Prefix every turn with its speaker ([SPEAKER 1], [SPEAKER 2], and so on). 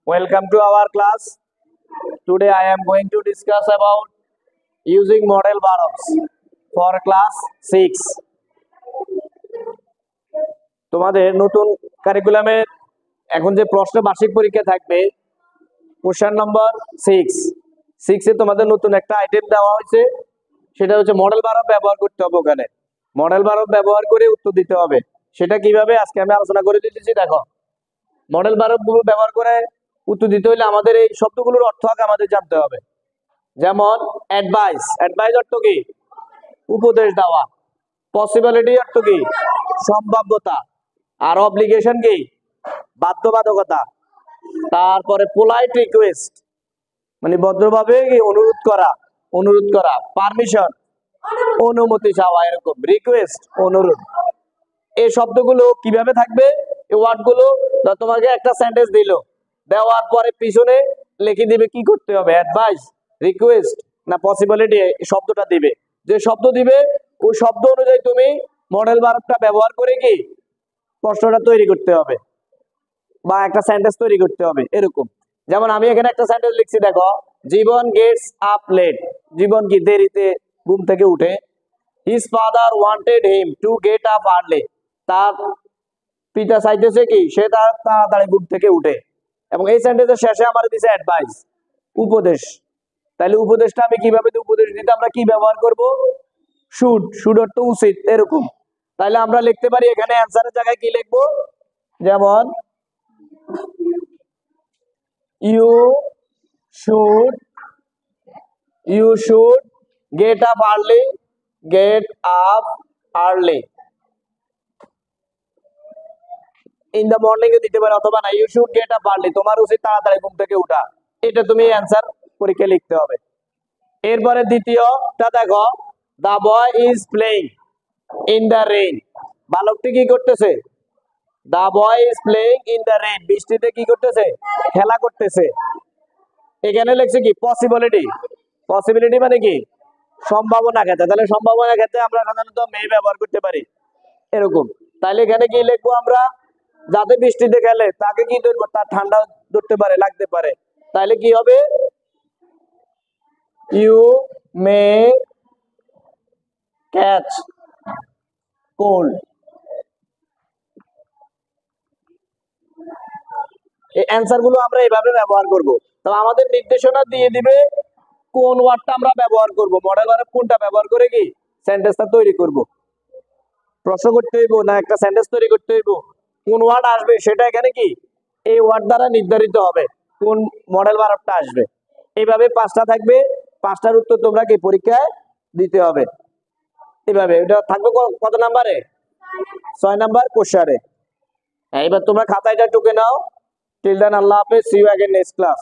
[SPEAKER 1] Welcome to our class. Today I am going to discuss about using model verbs for class 6. তোমাদের নতুন কারিকুলামের এখন যে প্রশ্ন বার্ষিক পরীক্ষা থাকবে কোশ্চেন নম্বর 6 এ তোমাদের নতুন একটা আইটেম দেওয়া হয়েছে, সেটা হচ্ছে মডেল ভার্ব ব্যবহার করতে হবে। ওখানে মডেল ভার্ব ব্যবহার করে উত্তর দিতে হবে। সেটা কিভাবে আজকে আমি আলোচনা করে দিতেছি। দেখো, মডেল ভার্ব ব্যবহার করে উত্তর দিতে হলে আমাদের এই শব্দগুলোর অর্থ আগে আমাদের জানতে হবে। যেমন অ্যাডভাইস, অ্যাডভাইস অর্থ কি? উপদেশ দেওয়া। পসিবিলিটি অর্থ কি? সম্ভাব্যতা। আর অব্লিগেশন কি? বাধ্যবাধকতা। তারপরে পোলাইট রিকোয়েস্ট মানে ভদ্রভাবে অনুরোধ করা, অনুরোধ করা। পারমিশন অনুমতি চাওয়া, এরকম। রিকোয়েস্ট অনুরোধ। এই শব্দগুলো কিভাবে থাকবে? এই ওয়ার্ডগুলো তোমাকে একটা সেন্টেন্স দিল, দেওয়ার পরে পিছনে লিখে দিবে কি করতে হবে, অ্যাডভাইস, রিকোয়েস্ট না পসিবিলিটি। এই শব্দটা দিবে, যে শব্দ দিবে ওই শব্দ অনুযায়ী তুমি মডেল ভার্বটা ব্যবহার করে কি প্রশ্নটা তৈরি করতে হবে বা একটা সেন্টেন্স তৈরি করতে হবে। এরকম যেমন আমি এখানে একটা সেন্টেন্স লিখছি, দেখো, জীবন গেটস আপ লেট। জীবন কি? দেরিতে ঘুম থেকে উঠে। His father wanted him to get up early. তার পিতা চাইতেছে কি সে তাড়াতাড়ি ঘুম থেকে উঠে। এবং এই সেন্টেন্সের শেষে আমার দিছে অ্যাডভাইস, উপদেশ। তাহলে উপদেশটা আমি কিভাবে উপদেশ দিতে আমরা কি ব্যবহার করব? শুড। শুড অর্থ উচিত, এরকম। তাহলে আমরা লিখতে পারি এখানে অ্যানসারের জায়গায় কি লিখবো? যেমন you should get up early, get up early. In the morning এ দিতে পারে, অথবা না, you should get up early, তোমার উচিত তাড়াতাড়ি ঘুম থেকে উঠা। এটা তুমি অ্যানসার পরীক্ষা লিখতে হবে। এরপরে দ্বিতীয়টা দেখো, the boy is playing in the rain. বালকটি কি করতেছে? The boy is playing in the rain, বৃষ্টিতে কি করতেছে? খেলা করতেছে। এখানে লিখছে কি? পসিবিলিটি। পসিবিলিটি মানে কি? সম্ভাবনা ক্ষেত্রে। তাহলে সম্ভাবনা ক্ষেত্রে আমরা সাধারণত মে ব্যবহার করতে পারি, এরকম। তাহলে এখানে কি লিখবো আমরা? যাতে বৃষ্টিতে খেলে তাকে কি ধরবো? তার ঠান্ডা ধরতে পারে, লাগতে পারে। তাহলে কি হবে? You may catch cold. এই অ্যান্সার গুলো আমরা এইভাবে ব্যবহার করব। তো আমাদের নির্দেশনা দিয়ে দিবে কোন ওয়ার্ডটা আমরা ব্যবহার করব, মডেল ভার্ব কোনটা ব্যবহার করে কি সেন্টেন্সটা তৈরি করব। প্রশ্ন করতে হইব না একটা সেন্টেন্স তৈরি করতে হইব, কোন ওয়ার্ড আসবে সেটা এখানে কি এই ওয়ার্ড দ্বারা নির্ধারিত হবে কোন মডেল ভার্বটা আসবে। এইভাবে পাঁচটা থাকবে, পাঁচটার উত্তর তোমরা কি পরীক্ষায় দিতে হবে। এইভাবে এটা থাকবে কত নাম্বারে? 6 নাম্বার কোশ্চেনে। এবার তোমরা খাতাটা টুকে নাও। টিল দেন, আল্লাহ হাফেজ, see you again next class.